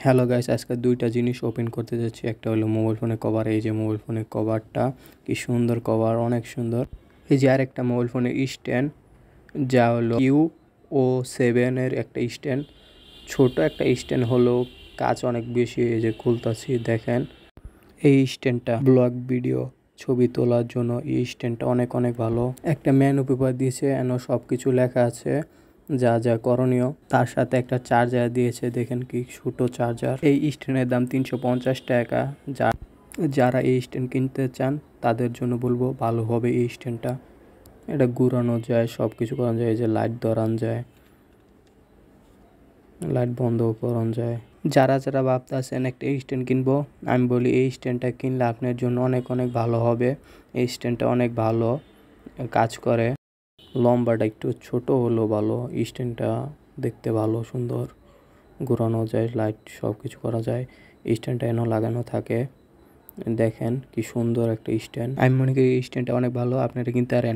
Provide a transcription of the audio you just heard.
Hello guys, আজকে দুইটা জিনিস ওপেন করতে যাচ্ছি। একটা হলো মোবাইল ফোনের কভার। এই যে মোবাইল ফোনের কভারটা, কি সুন্দর কভার, অনেক সুন্দর। এই যে আরেকটা মোবাইল ফোনের স্ট্যান্ড, যা হলো Q07 এর একটা স্ট্যান্ড। ছোট একটা স্ট্যান্ড হলো, কাজ অনেক বেশি। এই যে খুলতাছি, দেখেন। এই স্ট্যান্ডটা ব্লগ ভিডিও ছবি তোলার জন্য এই স্ট্যান্ডটা অনেক অনেক ভালো। একটা মেনু পেপার দিয়েছে, এনে সব কিছু লেখা আছে যা যা করণীয়। তার সাথে একটা চার্জার দিয়েছে, দেখেন কি ছোট চার্জার। এই স্ট্যান্ডের দাম 350 টাকা। যারা এই স্ট্যান্ড কিনতে চান তাদের জন্য বলবো ভালো হবে এই স্ট্যান্ডটা। এটা ঘুরানো যায়, সব কিছু করা যায়। যে লাইট ধরানো যায়, লাইট বন্ধও করানো যায়। যারা যারা ভাবতেছেন একটা স্ট্যান্ড কিনবো, আমি বলি এই স্ট্যান্ডটা কিনলে আপনার জন্য অনেক অনেক ভালো হবে। এই স্ট্যান্ডটা অনেক ভালো কাজ করে। লম্বাটা একটু ছোট হলেও ভালো। স্ট্যান্ডটা দেখতে ভালো, সুন্দর, ঘোরানো যায়, লাইট সব কিছু করা যায়। স্ট্যান্ডটা এনে লাগানো থাকে, দেখেন কি সুন্দর একটা স্ট্যান্ড। আমি মনে করি এই স্ট্যান্ডটা অনেক ভালো, আপনারা কিনতে পারেন।